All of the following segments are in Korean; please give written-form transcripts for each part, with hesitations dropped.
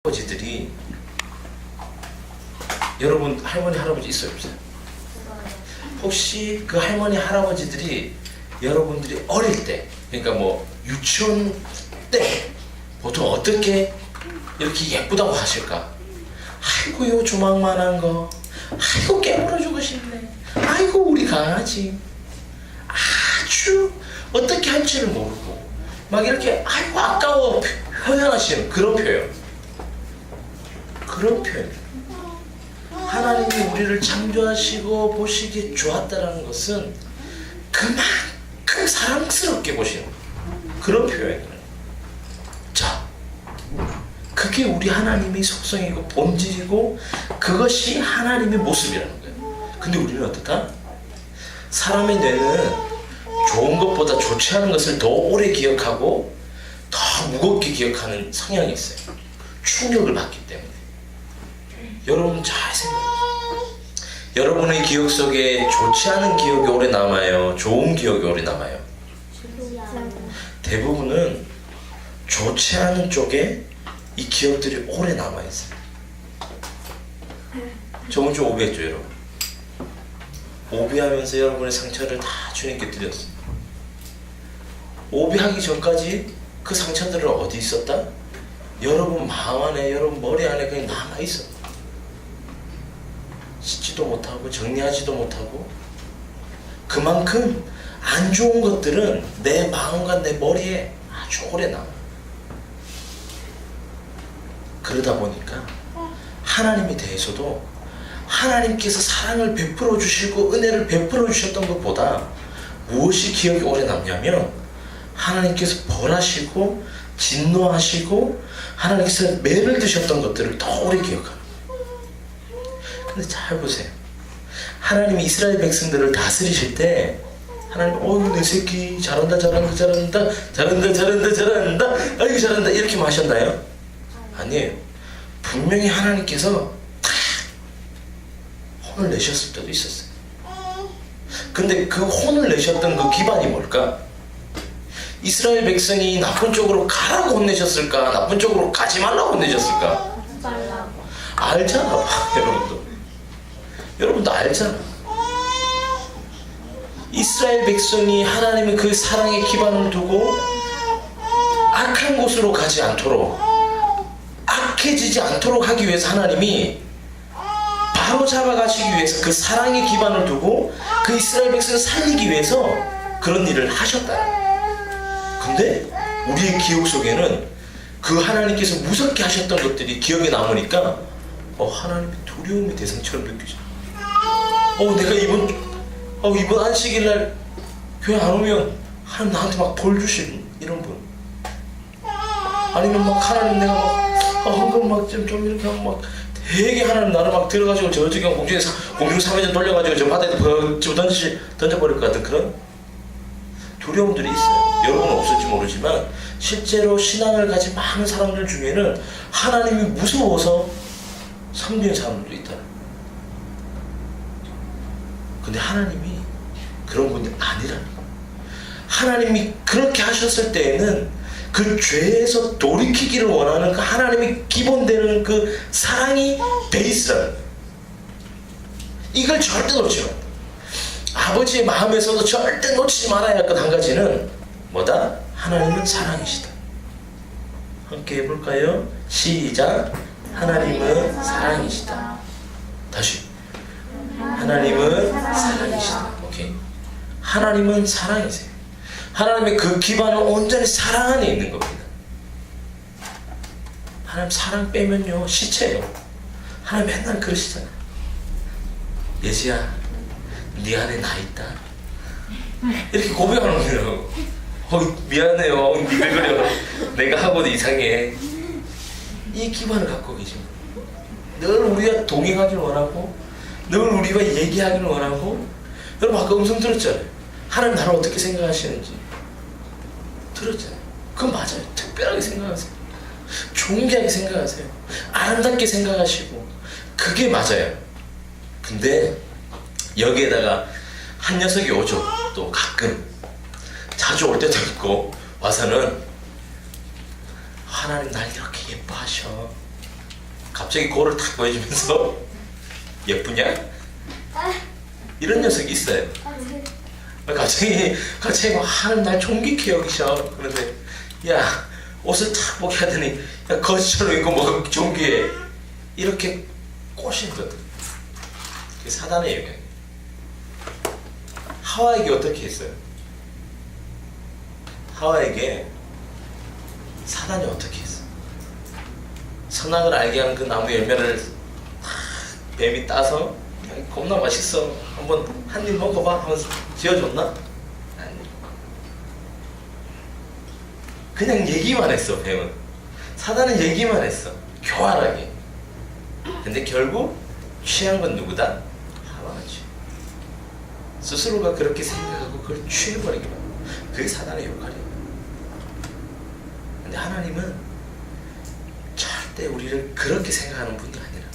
할아버지들이 여러분 할머니 할아버지 있어요 없어요? 혹시 그 할머니 할아버지들이 여러분들이 어릴 때 그러니까 뭐 유치원 때 보통 어떻게 이렇게 예쁘다고 하실까? 아이고 요 조망만한 거 아이고 깨물어주고 싶네 아이고 우리 강아지 아주 어떻게 할지를 모르고 막 이렇게 아이고 아까워 표현하시는 그런 표현 하나님이 우리를 창조하시고 보시기에 좋았다라는 것은 그만큼 사랑스럽게 보시는 그런 표현이에요. 자, 그게 우리 하나님의 속성이고 본질이고 그것이 하나님의 모습이라는 거예요. 근데 우리는 어떻다? 사람의 뇌는 좋은 것보다 좋지 않은 것을 더 오래 기억하고 더 무겁게 기억하는 성향이 있어요. 충격을 받기 때문에. 여러분 잘 생각해보세요. 여러분의 기억 속에 좋지 않은 기억이 오래 남아요? 좋은 기억이 오래 남아요? 대부분은 좋지 않은 쪽에 이 기억들이 오래 남아있어요. 저번 주 오비했죠 여러분? 오비하면서 여러분의 상처를 다 주님께 드렸어요. 오비하기 전까지 그 상처들은 어디 있었다? 여러분 마음 안에 여러분 머리 안에 그냥 남아있어. 씻지도 못하고 정리하지도 못하고 그만큼 안 좋은 것들은 내 마음과 내 머리에 아주 오래 남아. 그러다 보니까 하나님에 대해서도 하나님께서 사랑을 베풀어 주시고 은혜를 베풀어 주셨던 것보다 무엇이 기억이 오래 남냐면 하나님께서 벌하시고 진노하시고 하나님께서 매를 드셨던 것들을 더 오래 기억합니다. 근데 잘 보세요. 하나님이 이스라엘 백성들을 다스리실 때 하나님 어우 내 새끼 잘한다 잘한다 잘한다 잘한다 잘한다 잘한다 아이고 잘한다 이렇게 하셨나요? 아니에요. 분명히 하나님께서 혼을 내셨을 때도 있었어요. 근데 그 혼을 내셨던 그 기반이 뭘까? 이스라엘 백성이 나쁜 쪽으로 가라고 혼내셨을까? 나쁜 쪽으로 가지 말라고 혼내셨을까? 알잖아 여러분도 알잖아. 이스라엘 백성이 하나님의 그 사랑의 기반을 두고 악한 곳으로 가지 않도록 악해지지 않도록 하기 위해서 하나님이 바로 잡아가시기 위해서 그 사랑의 기반을 두고 그 이스라엘 백성을 살리기 위해서 그런 일을 하셨다. 근데 우리의 기억 속에는 그 하나님께서 무섭게 하셨던 것들이 기억에 남으니까 하나님의 두려움의 대상처럼 느껴져. 내가 이번 안식일날 교회 안 오면 하나님 나한테 막 벌 주신 이런 분. 아니면 막 하나님 내가 막 헌금 막 좀 이렇게 하면 막 되게 하나님 나를 막 들어가지고 저쪽에 공중 사회전 돌려가지고 저 바다에 던져버릴 것 같은 그런 두려움들이 있어요. 여러분은 없을지 모르지만 실제로 신앙을 가진 많은 사람들 중에는 하나님이 무서워서 섬기는 사람들도 있다. 근데 하나님이 그런 분이 아니라는 거예요. 하나님이 그렇게 하셨을 때에는 그 죄에서 돌이키기를 원하는 그 하나님의 기본되는 그 사랑이 베이스라는 거예요. 이걸 절대 놓치지 말아요. 아버지의 마음에서도 절대 놓치지 말아야 할 것 한 가지는 뭐다? 하나님은 사랑이시다. 함께 해볼까요? 시작. 하나님은 사랑이시다. 다시. 하나님은 사랑이시다. 오케이. 하나님은 사랑이세요. 하나님의 그 기반은 온전히 사랑 안에 있는 겁니다. 하나님 사랑 빼면요 시체예요. 하나님 맨날 그러시잖아요. 예지야 네 안에 나 있다. 이렇게 고백하는 거예요. 미안해요. 네 왜 그래요? 내가 하고도 이상해. 이 기반을 갖고 계십니다. 늘 우리가 동행하길 원하고 늘 우리가 얘기하기를 원하고. 여러분 아까 음성 들었잖아요. 하나님 나를 어떻게 생각하시는지 들었잖아요. 그건 맞아요. 특별하게 생각하세요. 존귀하게 생각하세요. 아름답게 생각하시고 그게 맞아요. 근데 여기에다가 한 녀석이 오죠. 또 가끔 자주 올 때도 있고 와서는 하나님 날 이렇게 예뻐하셔. 갑자기 거울을 탁 보여주면서 예쁘냐? 이런 녀석이 있어요. 갑자기 막 하는 날 존귀케 여기셔. 그런데 야 옷을 탁 보게 하더니 야 거지처럼 입고 뭐 존귀해. 이렇게 꼬시거든. 그게 사단의 영향이에요. 하와에게 어떻게 했어요? 하와에게 사단이 어떻게 했어? 선악을 알게 한 그 나무 열매를 뱀이 따서 야, 겁나 맛있어. 한번 한 입 먹어봐 하면서 지어줬나? 아니. 그냥 얘기만 했어. 뱀은. 사단은 얘기만 했어. 교활하게. 근데 결국 취한 건 누구다? 하와가 취해. 스스로가 그렇게 생각하고 그걸 취해버리기만. 그게 사단의 역할이에요. 근데 하나님은 절대 우리를 그렇게 생각하는 분이 아니라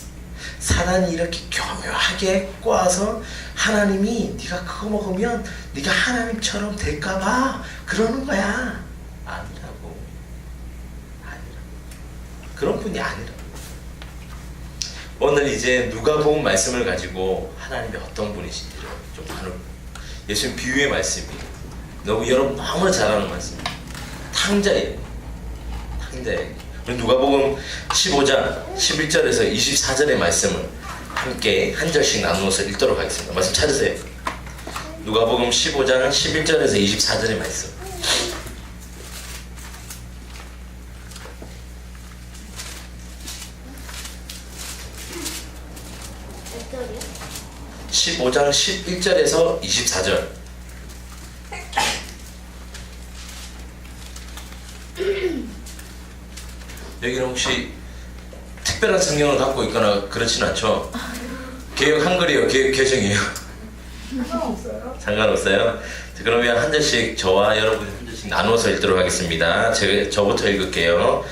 사단이 이렇게 교묘하게 꼬아서 하나님이 네가 그거 먹으면 네가 하나님처럼 될까봐 그러는 거야. 아니라고. 그런 분이 아니라고. 오늘 이제 누가복음 말씀을 가지고 하나님이 어떤 분이신지를 좀 나누고, 예수님 비유의 말씀이에요. 여러분 너무나 잘 아는 말씀이에요. 탕자예요. 우리 누가복음 15장 11절에서 24절의 말씀을 함께 한 절씩 나누어서 읽도록 하겠습니다. 말씀 찾으세요. 누가복음 15장 11절에서 24절의 말씀. 몇 절이요? 15장 11절에서 24절. 여기는 혹시 특별한 성경을 갖고 있거나 그렇진 않죠? 개역 한글이에요? 개역 개정이에요? 상관없어요. 상관없어요? 자, 그러면 한 절씩 저와 여러분이 한 절씩 나눠서 읽도록 하겠습니다. 저부터 읽을게요.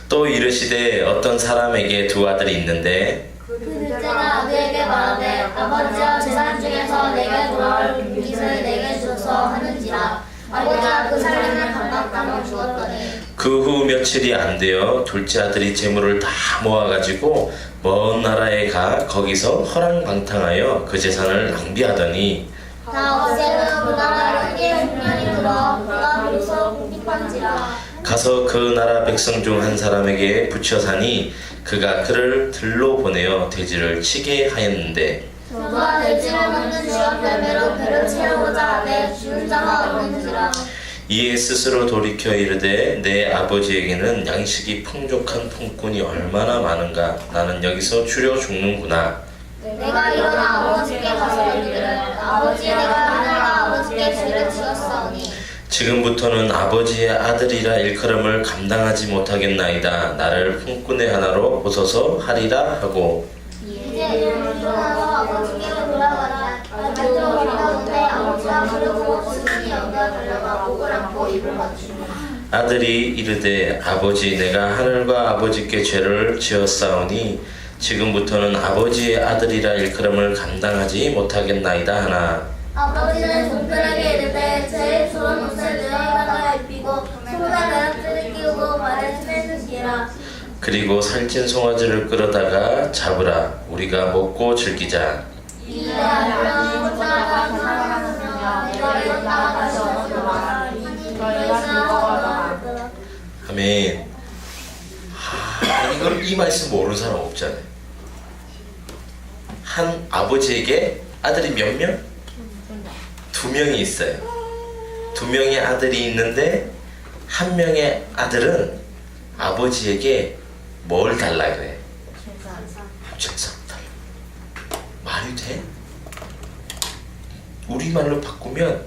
또 이르시되 어떤 사람에게 두 아들이 있는데 그 둘째가 아들에게 말하되 아버지여 재산 중에서 내게 돌아올 빚을 내게 주소서 하는지라. 아버지가 그 사람을 감당하며 주었더니 그 후 며칠이 안 되어 둘째 아들이 재물을 다 모아가지고 먼 나라에 가 거기서 허랑방탕하여 그 재산을 낭비하더니 다 없애는 그 나라를 크게 흉년이 들어 그가 비로소 궁핍한지라. 가서 그 나라 백성 중 한 사람에게 붙여 사니 그가 그를 들로 보내어 돼지를 치게 하였는데 그가 돼지를 먹는 지역 열매로 배를 채우고자 하되 주는 자가 없는지라. 이에 스스로 돌이켜 이르되 내 아버지에게는 양식이 풍족한 품꾼이 얼마나 많은가. 나는 여기서 줄여 죽는구나. 내가 일어나 아버지께 가서 이르기를 아버지 내가 하늘과 아버지께 죄를 지었사오니 지금부터는 아버지의 아들이라 일컬음을 감당하지 못하겠나이다. 나를 품꾼의 하나로 보소서 하리라 하고 이제 일어나서 아버지께로 돌아가니 아들도 가운데 아버지가 그를 보고 지금이 여기가 달려가 목을 안고 입을 맞추니 아들이 이르되 아버지 내가 하늘과 아버지께 죄를 지었사오니 지금부터는 아버지의 아들이라 일컬음을 감당하지 못하겠나이다 하나 아버지는 종들에게 이르되 제일 좋은 옷을 내어다가 입히고 손에 가락지를 끼우고 발에 신을 신기라. 그리고 살찐 송아지를 끌어다가 잡으라. 우리가 먹고 즐기자. 이에 아들은 쫓아가 사랑하며 내가 이었다가 다시 얻으라. 너희가 즐거워하더라. 아멘. 이걸 이 말씀 모르는 사람 없잖아요. 한 아버지에게 아들이 몇 명? 두 명이 있어요. 두 명의 아들이 있는데 한 명의 아들은 아버지에게 뭘 달라 그래? 재산 달라. 말이 돼? 우리말로 바꾸면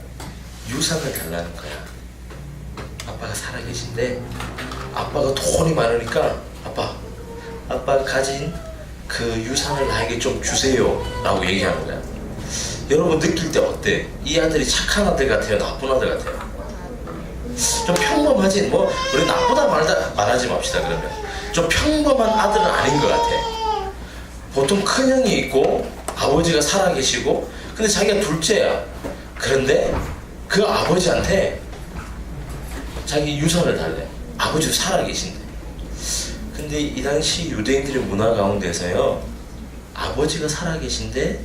유산을 달라는 거야. 아빠가 살아계신데 아빠가 돈이 많으니까 아빠가 가진 그 유산을 나에게 좀 주세요 라고 얘기하는 거야. 여러분 느낄 때 어때? 이 아들이 착한 아들 같아요? 나쁜 아들 같아요? 좀 평범하지? 뭐 우리 나쁘다 말하지 맙시다. 그러면 좀 평범한 아들은 아닌 것 같아. 보통 큰형이 있고 아버지가 살아계시고 근데 자기가 둘째야. 그런데 그 아버지한테 자기 유산을 달래. 아버지도 살아계신데. 근데 이 당시 유대인들의 문화 가운데서요, 아버지가 살아계신데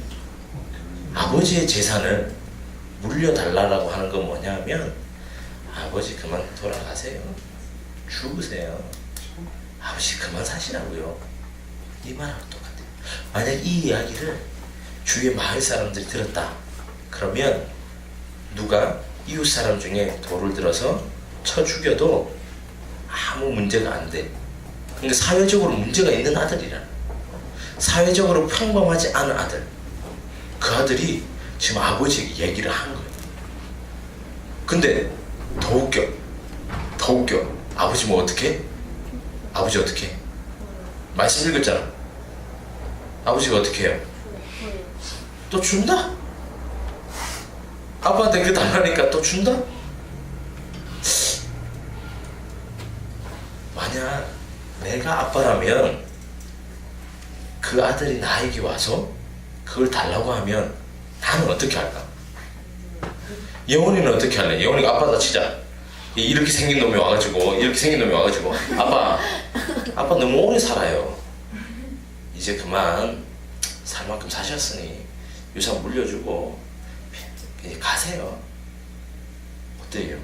아버지의 재산을 물려달라고 하는 건 뭐냐면, 아버지 그만 돌아가세요, 죽으세요, 아버지 그만 사시라고요. 이 말하고 똑같아요. 만약 이 이야기를 주위의 마을 사람들이 들었다 그러면 누가 이웃 사람 중에 돌을 들어서 쳐 죽여도 아무 문제가 안 돼. 근데 사회적으로 문제가 있는 아들이라, 사회적으로 평범하지 않은 아들, 그 아들이 지금 아버지에게 얘기를 한 거예요. 근데 더 웃겨. 아버지 뭐 어떻게? 아버지 어떻게? 말씀 읽었잖아. 아버지가 어떻게 해요? 또 준다? 아빠한테 그 달라니까 또 준다? 만약 내가 아빠라면 그 아들이 나에게 와서 그걸 달라고 하면 나는 어떻게 할까? 영원이는 어떻게 할래? 영원이가 아빠다 치자. 이렇게 생긴 놈이 와가지고 아빠 너무 오래 살아요. 이제 그만 살 만큼 사셨으니 유산 물려주고 이제 가세요. 어때요?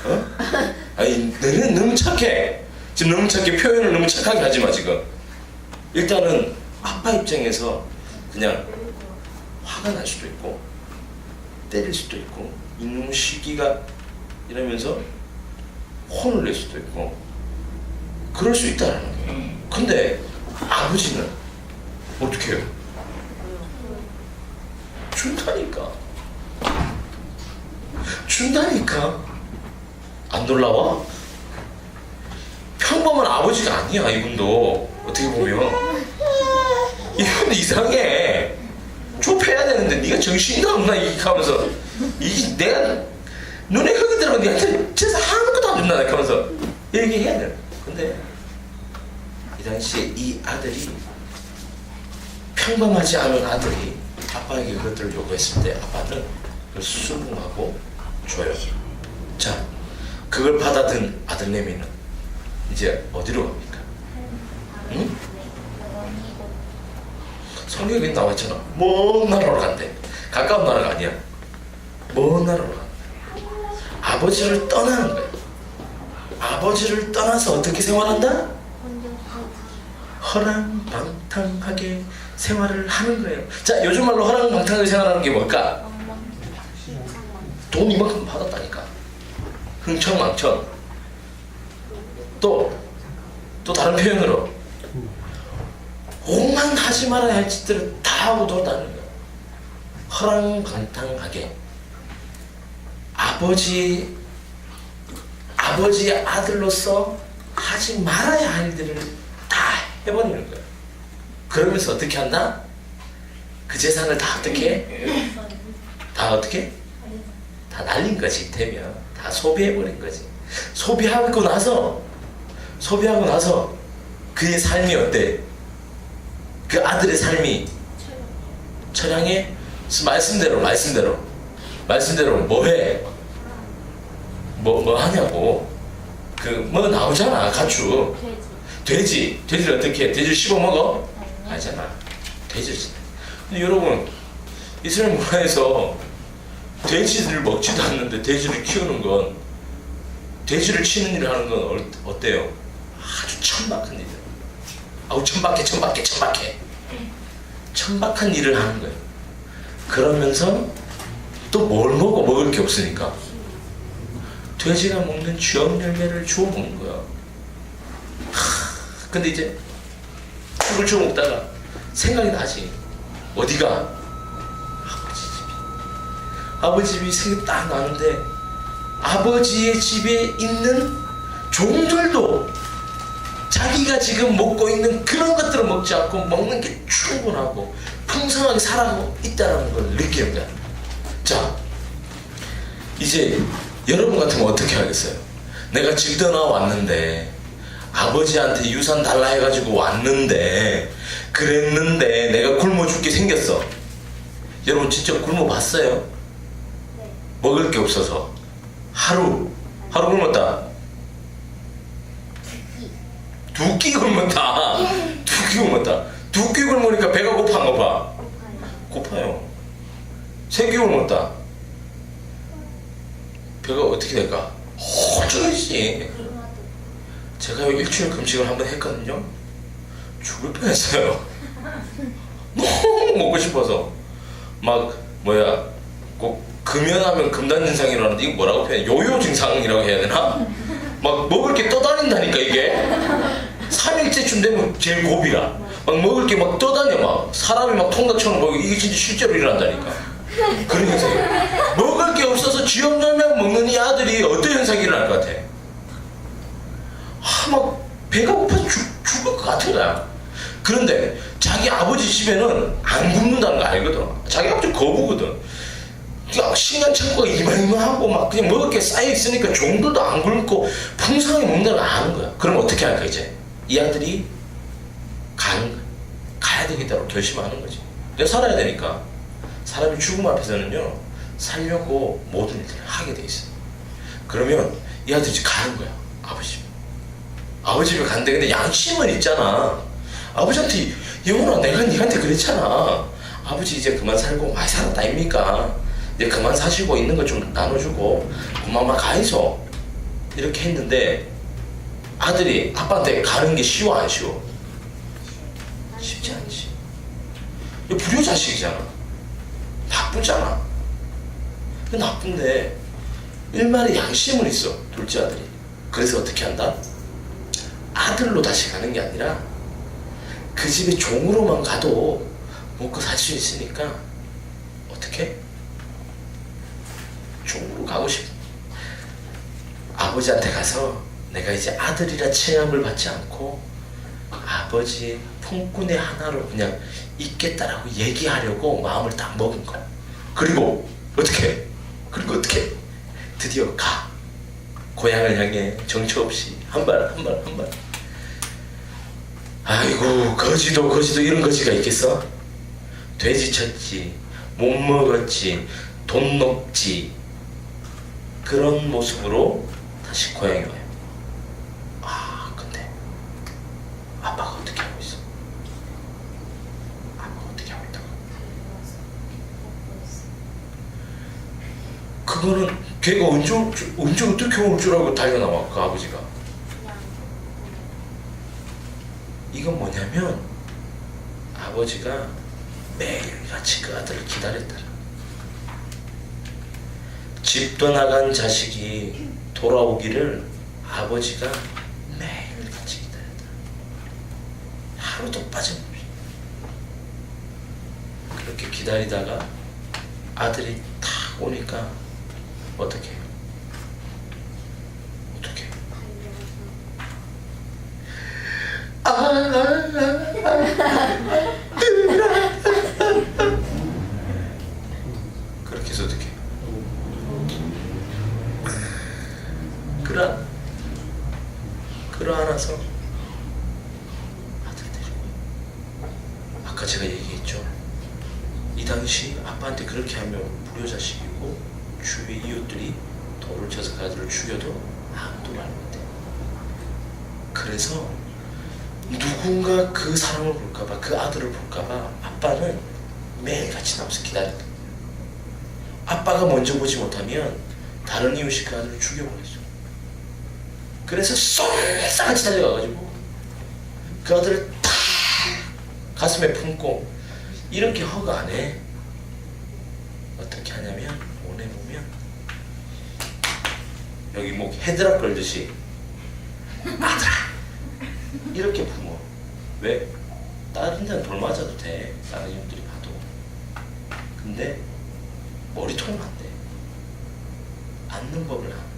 어? 아니 너는 너무 착해. 지금 너무 착해. 표현을 너무 착하게 하지 마 지금. 일단은 아빠 입장에서 그냥 화가 날 수도 있고 때릴 수도 있고 이놈 시기가 이러면서 혼을 낼 수도 있고 그럴 수 있다는 거예요. 근데 아버지는 어떻게 해요? 준다니까. 안 놀라워? 평범한 아버지가 아니야 이분도. 어떻게 보면 이분 이상해. 좁혀야 되는데 네가 정신이 없나 이렇게 하면서 이게 내가 눈에 흙이 들어가 니한테 진짜 아무것도 안 준다 이렇게 하면서 얘기해야 돼. 근데 이 당시에 이 아들이 평범하지 않은 아들이 아빠에게 그것들을 요구했을 때 아빠는 그걸 수긍하고 줘요. 자, 그걸 받아든 아들내미는 이제 어디로 갑니까? 응? 성경에 나왔잖아. 먼 나라로 간대. 가까운 나라가 아니야. 먼 나라로 간대. 아버지를 떠나는 거야. 아버지를 떠나서 어떻게 생활한다? 허랑방탕하게 생활을 하는 거예요. 자, 요즘 말로 허랑방탕하게 생활하는 게 뭘까? 돈 이만큼 받았다니까. 흥청망청. 또 다른 표현으로 오만 하지 말아야 할 짓들을 다 하고 돌아다니는 거예요. 허랑방탕하게 아버지의 아들로서 하지 말아야 할 일들을 다 해버리는 거예요. 그러면서 어떻게 한다? 그 재산을 다 어떻게? 다 날린 거지. 되면 다 소비해버린 거지. 소비하고 나서 그의 삶이 어때? 그 아들의 삶이 처량해? 말씀대로 뭐해? 뭐 하냐고. 뭐 나오잖아. 가축 돼지를 어떻게 해? 돼지를 씹어먹어? 아니잖아. 돼지를. 근데 여러분 이스라엘 문화에서 돼지를 먹지도 않는데 돼지를 키우는 건, 돼지를 치는 일을 하는 건 어때요? 아주 천박한 일이에요. 아우 천박해. 천박한 일을 하는 거예요. 그러면서 또 뭘 먹을 게 없으니까 돼지가 먹는 쥐엄 열매를 주워 먹는 거야. 근데 이제 죽을 주워 먹다가 생각이 나지. 어디가? 아버지 집이 생각이 딱 나는데 아버지의 집에 있는 종들도 자기가 지금 먹고 있는 그런 것들을 먹지 않고 먹는 게 충분하고 풍성하게 살아가고 있다는 걸 느끼는 거야. 자, 이제 여러분 같으면 어떻게 하겠어요? 내가 집 떠나왔는데 아버지한테 유산 달라 해가지고 왔는데 그랬는데 내가 굶어 죽게 생겼어. 여러분 진짜 굶어 봤어요? 먹을 게 없어서 하루 하루 굶었다. 두 끼 굶었다. 두 끼 굶었다. 두 끼 굶으니까 배가 고파 안 고파? 고파요. 세 끼 굶었다. 배가 어떻게 될까? 호전이지. 제가 일주일 금식을 한번 했거든요. 죽을 뻔했어요. 너무 먹고 싶어서. 막 뭐야, 꼭 금연하면 금단증상이라는데 이거 뭐라고 표현해? 요요 증상이라고 해야 되나? 막 먹을 게 떠다닌다니까 이게. 3일째쯤 되면 제일 고비라. 막 먹을 게 막 떠다녀. 막 사람이 막 통닭처럼 먹고. 이게 진짜 실제로 일어난다니까. 그런 현상이. 먹을 게 없어서 쥐염절명 먹는 이 아들이 어떤 현상이 일어날 것 같아? 막 배가 고파서 죽을 것 같은 거야. 그런데 자기 아버지 집에는 안 굶는다는 거 알거든. 자기 아버지 거부거든. 신간 창고가 이만이만하고 막 그냥 먹을 게 쌓여 있으니까 종들도 안 굶고 풍성하게 먹는다는 걸 아는 거야. 그럼 어떻게 할까 이제? 이 아들이 가야 되겠다고 결심하는 거지. 내가 살아야 되니까. 사람이 죽음 앞에서는요, 살려고 모든 일을 하게 돼 있어. 그러면 이 아들이 이제 가는 거야. 아버지 집에 간대. 근데 양심은 있잖아. 아버지한테, 영훈아, 내가 니한테 그랬잖아. 아버지 이제 그만 살고 많이 살았다 아닙니까? 이제 그만 사시고 있는 거 좀 나눠주고 그만만 가이소. 이렇게 했는데 아들이 아빠한테 가는 게 쉬워 안 쉬워? 쉽지 않지. 이거 불효자식이잖아. 나쁘잖아. 나쁜데 일말의 양심은 있어, 둘째 아들이. 그래서 어떻게 한다? 아들로 다시 가는 게 아니라 그 집에 종으로만 가도 먹고 살 수 있으니까 어떻게? 종으로 가고 싶어. 아버지한테 가서 내가 이제 아들이라 체험을 받지 않고 아버지 품꾼의 하나로 그냥 있겠다라고 얘기하려고 마음을 딱 먹은 거야. 그리고 어떻게? 드디어 가. 고향을 향해 정처 없이 한 발. 아이고, 거지도 이런 거지가 있겠어? 돼지 쳤지, 못 먹었지, 돈 녹지. 그런 모습으로 다시 고향에 와요. 근데 아빠가 어떻게 하고 있어? 아빠가 어떻게 하고 있다고? 그거는 걔가 언제 어떻게 올 줄 알고 달려나와, 그 아버지가. 이건 뭐냐면 아버지가 매일같이 그 아들을 기다렸다. 집 떠나간 자식이 돌아오기를 아버지가 매일같이 기다렸다. 하루도 빠짐없이. 그렇게 기다리다가 아들이 탁 오니까 어떻게 해요? 그렇게 해서 어떻게 해요? 끌어안아서 아들 데리고. 아까 제가 얘기했죠. 이 당시 아빠한테 그렇게 하면 불효자식이고 주위 이웃들이 돌을 쳐서 그 아들을 죽여도 아무도 말 못해. 그래서 누군가 그 사람을 볼까봐, 그 아들을 볼까봐 아빠는 매일같이 남아서 기다렸다. 아빠가 먼저 보지 못하면 다른 이웃이 그 아들을 죽여버렸어. 그래서 쏠싸같이 달려가가지고 그 아들을 탁 가슴에 품고 이렇게 허가 안 해. 어떻게 하냐면 오늘 보면 여기 목 헤드락 걸듯이 아들아 이렇게 품어. 왜? 다른 데는 돌 맞아도 돼, 다른 이웃들이 봐도. 근데 머리통은 안 돼. 앉는 법을 안.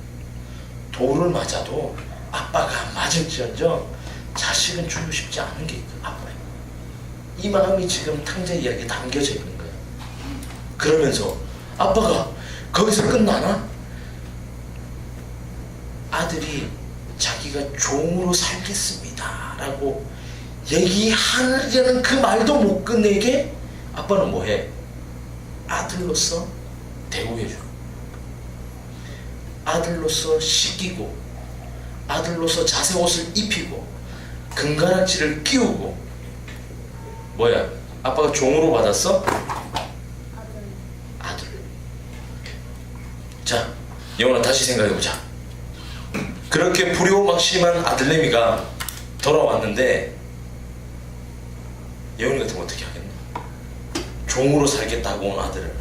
돌을 맞아도 아빠가 맞을지언정 자식은 주고 싶지 않은 게 아빠예요. 이 마음이 지금 탕자 이야기에 담겨져 있는 거예요. 그러면서 아빠가 거기서 끝나나? 아들이 자기가 종으로 살겠습니다 라고 얘기하려는 그 말도 못 끝내게 아빠는 뭐해? 아들로서 대우해줘. 아들로서 씻기고 아들로서 자색 옷을 입히고 금가락지를 끼우고. 뭐야? 아빠가 종으로 받았어? 아들. 자, 영원아 다시 생각해보자. 그렇게 불효막심한 아들내미가 돌아왔는데 예원이 같으면 어떻게 하겠나? 종으로 살겠다고 온 아들을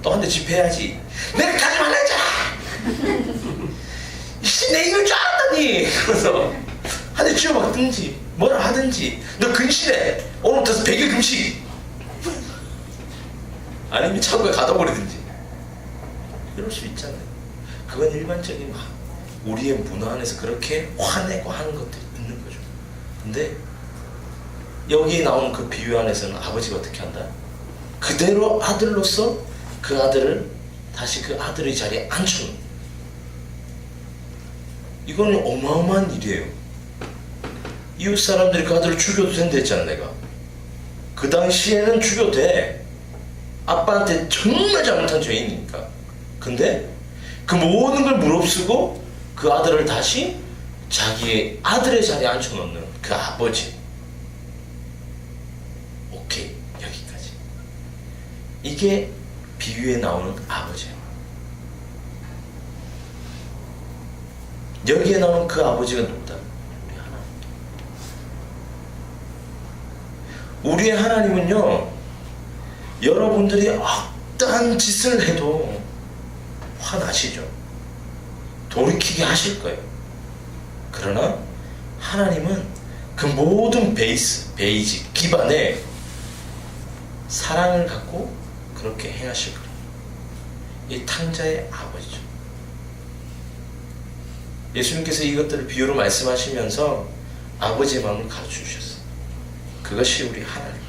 또 한 대 집해야지. 내가 가지 말라 했잖아. 내 이걸 줄 알았더니. 그래서 한 대 쥐어박든지 뭐라 하든지. 너 근신해. 오늘부터 100일 금식. 아니면 차고에 가둬버리든지. 이럴 수 있잖아요. 그건 일반적인 우리의 문화 안에서 그렇게 화내고 하는 것들이 있는 거죠. 근데 여기 나오는 그 비유 안에서는 아버지가 어떻게 한다? 그대로 아들로서 그 아들을 다시 그 아들의 자리에 앉혀놓는. 이거는 어마어마한 일이에요. 이웃 사람들이 그 아들을 죽여도 된다 했잖아 내가. 그 당시에는 죽여도 돼. 아빠한테 정말 잘못한 죄인이니까. 근데 그 모든 걸 무릅쓰고 그 아들을 다시 자기의 아들의 자리에 앉혀놓는 그 아버지. 오케이, 여기까지. 이게 비유에 나오는 아버지예요. 여기에 나오는 그 아버지가 누구다? 우리 하나님. 우리의 하나님은요, 여러분들이 어떠한 짓을 해도 화나시죠. 돌이키게 하실 거예요. 그러나 하나님은 그 모든 베이직, 기반에 사랑을 갖고 그렇게 행하실 거예요. 이 탕자의 아버지죠. 예수님께서 이것들을 비유로 말씀하시면서 아버지의 마음을 가르쳐 주셨어요. 그것이 우리 하나님이다.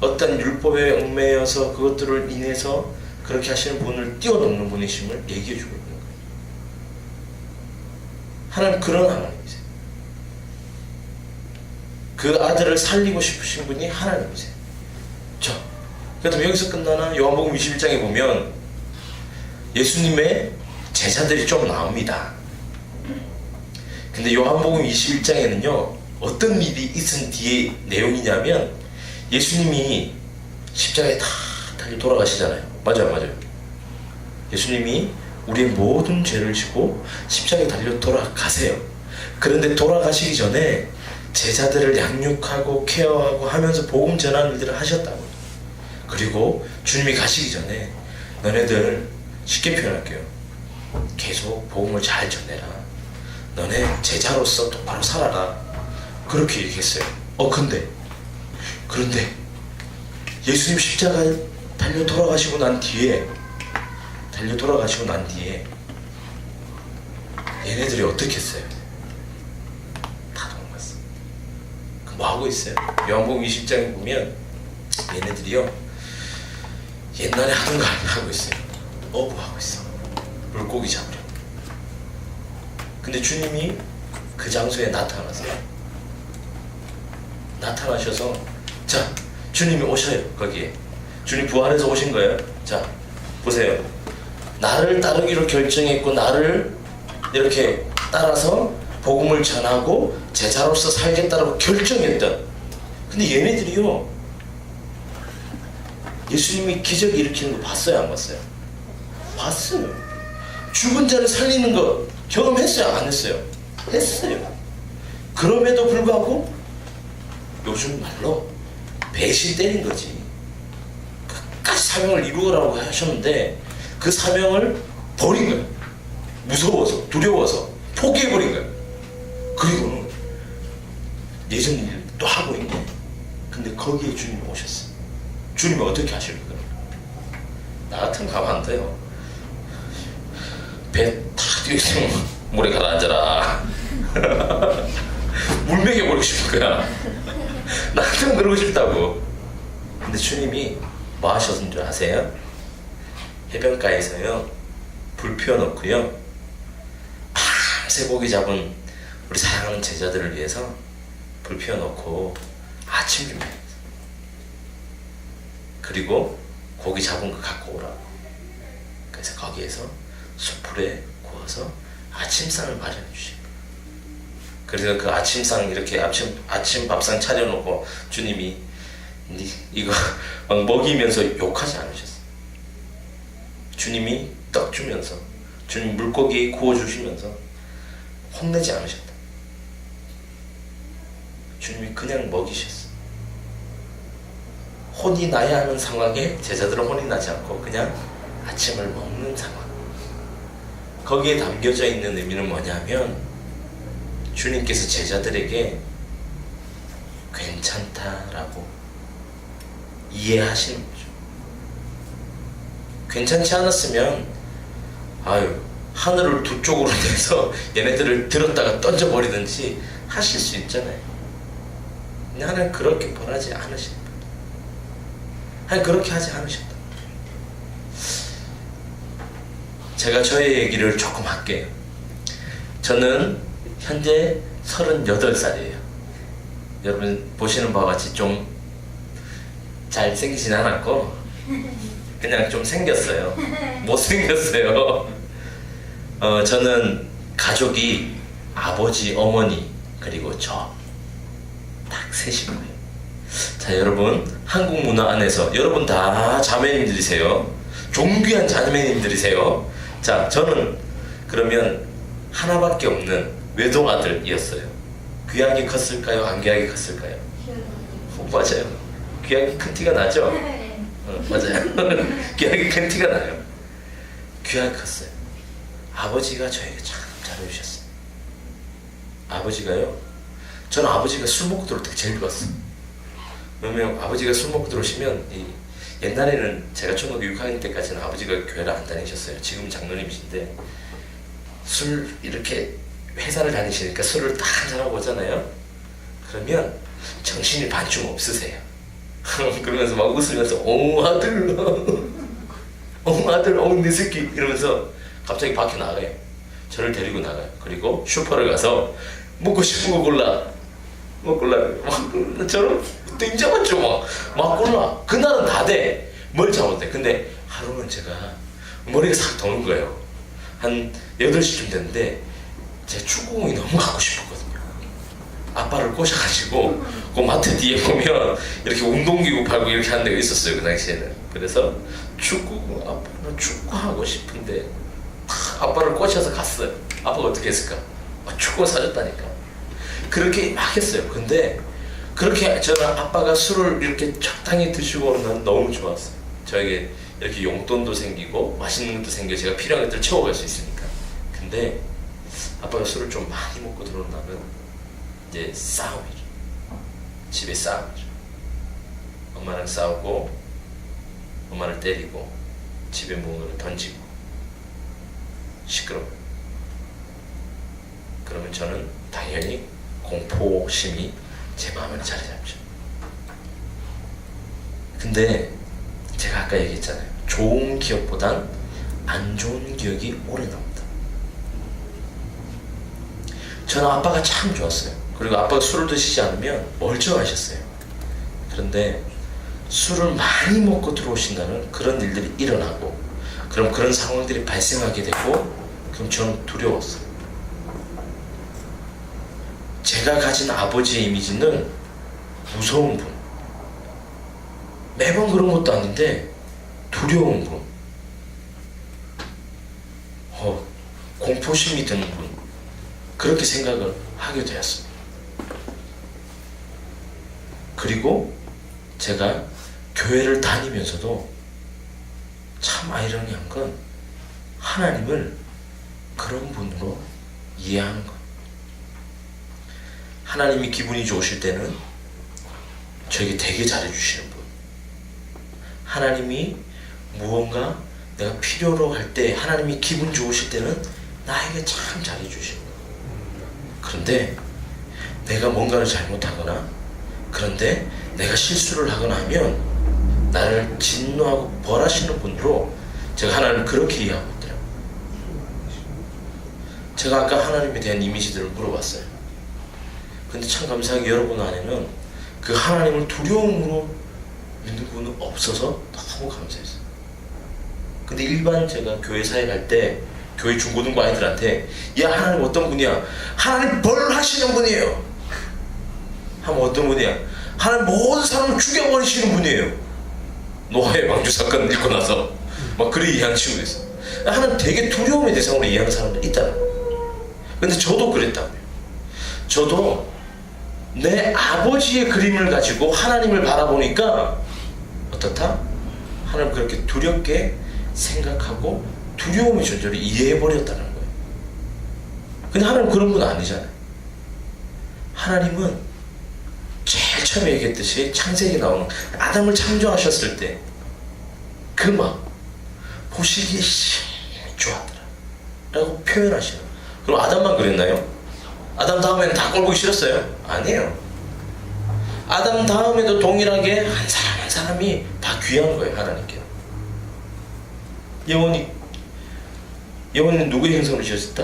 어떤 율법에 얽매여서 그것들을 인해서 그렇게 하시는 분을 뛰어넘는 분이심을 얘기해 주고 있는 거예요. 하나님 그런 하나님이세요. 그 아들을 살리고 싶으신 분이 하나님이세요. 자, 그렇다면 여기서 끝나나? 요한복음 21장에 보면 예수님의 제자들이 좀 나옵니다. 근데 요한복음 21장에는요 어떤 일이 있은 뒤에 내용이냐면 예수님이 십자가에 다 달려 돌아가시잖아요. 맞아요. 예수님이 우리의 모든 죄를 지고 십자가에 달려 돌아가세요. 그런데 돌아가시기 전에 제자들을 양육하고 케어하고 하면서 복음 전하는 일들을 하셨다고. 그리고 주님이 가시기 전에 너네들, 쉽게 표현할게요, 계속 복음을 잘 전해라. 너네 제자로서 똑바로 살아라. 그렇게 얘기했어요. 그런데 예수님 십자가에 달려 돌아가시고 난 뒤에 얘네들이 어떻게 했어요? 다 도망갔어. 뭐 하고 있어요? 요한복음 20장에 보면 얘네들이요 옛날에 하던 거 하고 있어요. 어부하고 있어. 물고기 잡으려. 근데 주님이 그 장소에 나타나셔서 자, 주님이 오셔요. 거기에 주님 부활해서 오신 거예요. 자, 보세요. 나를 따르기로 결정했고 나를 이렇게 따라서 복음을 전하고 제자로서 살겠다라고 결정했던. 근데 얘네들이요 예수님이 기적 일으키는 거 봤어요? 안 봤어요? 봤어요. 죽은 자를 살리는 거 경험했어요? 안 했어요? 했어요. 그럼에도 불구하고 요즘 말로 배신 때린 거지. 끝까지 사명을 이루라고 하셨는데 그 사명을 버린 거예요. 무서워서, 두려워서 포기해버린 거예요. 그리고는 예전 일 또 하고 있네. 근데 거기에 주님이 오셨어요. 주님이 어떻게 하실까요? 나 같으면 가면 안 돼요. 배 탁 뛰어있으면 물에 가라앉아라. 물 먹여버리고 싶은 거야. 나 같으면 그러고 싶다고. 근데 주님이 뭐 하셨는 줄 아세요? 해변가에서요 불 피워놓고요 밤새 고기 잡은 우리 사랑하는 제자들을 위해서 불 피워놓고 아침 준비했어요. 그리고 고기 잡은 거 갖고 오라고. 그래서 거기에서 숯불에 구워서 아침상을 마련해 주십니다. 그래서 그 아침상 이렇게 아침 밥상 차려놓고 주님이 이거 막 먹이면서 욕하지 않으셨어요. 주님이 떡 주면서 주님 물고기 구워주시면서 혼내지 않으셨다. 주님이 그냥 먹이셨어. 혼이 나야 하는 상황에 제자들은 혼이 나지 않고 그냥 아침을 먹는 상황. 거기에 담겨져 있는 의미는 뭐냐면 주님께서 제자들에게 괜찮다라고 이해하시는 거죠. 괜찮지 않았으면 하늘을 두 쪽으로 내서 얘네들을 들었다가 던져버리든지 하실 수 있잖아요. 나는 그렇게 벌하지 않으신다. 아니 그렇게 하지 않으셨다. 제가 저의 얘기를 조금 할게요. 저는 현재 38살이에요. 여러분 보시는 바와 같이 좀 잘생기진 않았고 그냥 좀 생겼어요. 못생겼어요. 저는 가족이 아버지, 어머니 그리고 저 딱 셋이고요. 자, 여러분 한국 문화 안에서 여러분 다 자매님들이세요. 존귀한 자매님들이세요. 자, 저는 그러면 하나밖에 없는 외동아들이었어요. 귀하게 컸을까요? 안 귀하게 컸을까요? 맞아요. 귀하게 큰 티가 나죠? 맞아요. 귀하게 큰 티가 나요. 귀하게 컸어요. 아버지가 저에게 참 잘해주셨어요. 아버지가요, 저는 아버지가 술 먹고 들어올 때 제일 좋았어요. 왜냐면 아버지가 술 먹고 들어오시면 옛날에는 제가 초등학교 6학년 때까지는 아버지가 교회를 안 다니셨어요. 지금 장로님이신데 술 이렇게 회사를 다니시니까 술을 딱 한잔하고 오잖아요. 그러면 정신이 반쯤 없으세요. 그러면서 막 웃으면서 아들 아들 내 새끼 이러면서 갑자기 밖에 나가요. 저를 데리고 나가요. 그리고 슈퍼를 가서 먹고 싶은 거 골라. 저는 땡잡았죠. 막 골라. 그날은 다 돼. 뭘 잘못해. 근데 하루는 제가 머리가 싹 도는 거예요. 한 8시쯤 됐는데 제 축구공이 너무 갖고 싶었거든요. 아빠를 꼬셔가지고 그 마트 뒤에 보면 이렇게 운동기구 팔고 이렇게 하는 데가 있었어요. 그 당시에는. 그래서 아빠는 축구하고 싶은데 아빠를 꼬셔서 갔어요. 아빠가 어떻게 했을까? 축구 사줬다니까. 그렇게 막 했어요. 근데 그렇게 저는 아빠가 술을 이렇게 적당히 드시고 오는 건 너무 좋았어요. 저에게 이렇게 용돈도 생기고 맛있는 것도 생겨 제가 필요한 것들 채워갈 수 있으니까. 근데 아빠가 술을 좀 많이 먹고 들어온다면 이제 싸움이죠. 집에 싸움이죠. 엄마랑 싸우고 엄마를 때리고 집에 문을 던지고 시끄러워요. 그러면 저는 당연히 공포심이 제 마음에 자리 잡죠. 근데 제가 아까 얘기했잖아요. 좋은 기억보단 안 좋은 기억이 오래 남다. 저는 아빠가 참 좋았어요. 그리고 아빠가 술을 드시지 않으면 멀쩡하셨어요. 그런데 술을 많이 먹고 들어오신다는 그런 일들이 일어나고 그럼 그런 상황들이 발생하게 되고 그럼 저는 두려웠어요. 제가 가진 아버지의 이미지는 무서운 분, 매번 그런 것도 아닌데 두려운 분, 공포심이 드는 분, 그렇게 생각을 하게 되었습니다. 그리고 제가 교회를 다니면서도 참 아이러니한 건 하나님을 그런 분으로 이해하는 것. 하나님이 기분이 좋으실 때는 저에게 되게 잘해주시는 분. 하나님이 무언가 내가 필요로 할 때 하나님이 기분 좋으실 때는 나에게 참 잘해주시는 분. 그런데 내가 뭔가를 잘못하거나 그런데 내가 실수를 하거나 하면 나를 진노하고 벌하시는 분으로 제가 하나님을 그렇게 이해하고 있더라고요. 제가 아까 하나님에 대한 이미지들을 물어봤어요. 근데 참 감사하게 여러분 안에는 그 하나님을 두려움으로 믿는 분은 없어서 너무 감사했어요. 근데 일반 제가 교회 사회 갈 때 교회 중고등부 아이들한테 야 하나님 어떤 분이야? 하나님 벌하시는 분이에요. 하면 어떤 분이야? 하나님 모든 사람을 죽여버리시는 분이에요. 노아의 방주 사건 읽고 나서 막 그렇게 이해하는 친구도 있어. 하나님 되게 두려움의 대상으로 이해하는 사람들 있잖아. 근데 저도 그랬다고요. 저도 내 아버지의 그림을 가지고 하나님을 바라보니까 어떻다? 하나님 그렇게 두렵게 생각하고 두려움의 존재를 이해해버렸다는 거예요. 근데 하나님 그런 분 아니잖아요. 하나님은 제일 처음에 얘기했듯이 창세기 나오는 아담을 창조하셨을 때 그 막 보시기에 좋았더라 라고 표현하시는. 그럼 아담만 그랬나요? 아담 다음에는 다 꼴보기 싫었어요? 아니에요. 아담 다음에도 동일하게 한 사람 한 사람이 다 귀한 거예요. 하나님께. 여호와는 누구의 형상으로 지어졌다?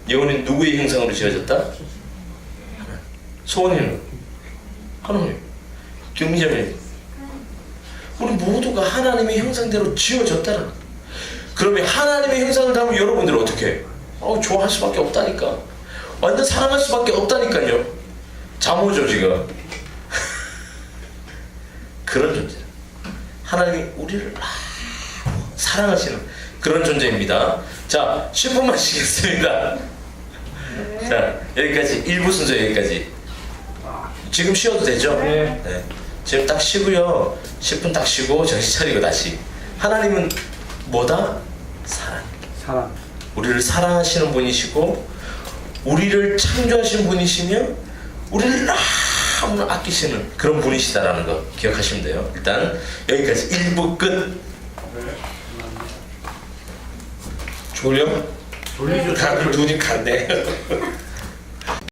여호와는 누구의 형상으로 지어졌다? 소원이는 하나님. 김미자님, 우리 모두가 하나님의 형상대로 지어졌다는 거예요. 그러면 하나님의 형상을 담으면 여러분들은 어떻게 해요? 좋아할 수밖에 없다니까. 완전 사랑할 수밖에 없다니까요. 잠오죠 지금. 그런 존재. 하나님이 우리를 사랑하시는 그런 존재입니다. 자, 10분만 쉬겠습니다. 자, 여기까지 1부 순서 여기까지. 지금 쉬어도 되죠? 네. 지금 딱 쉬고요. 10분 딱 쉬고 정신 차리고 다시. 하나님은 뭐다? 사랑. 우리를 사랑하시는 분이시고 우리를 창조하신 분이시며 우리를 너무 아끼시는 그런 분이시다라는 거 기억하시면 돼요. 일단 여기까지 1부 끝. 졸려? 다들 눈이 갔네.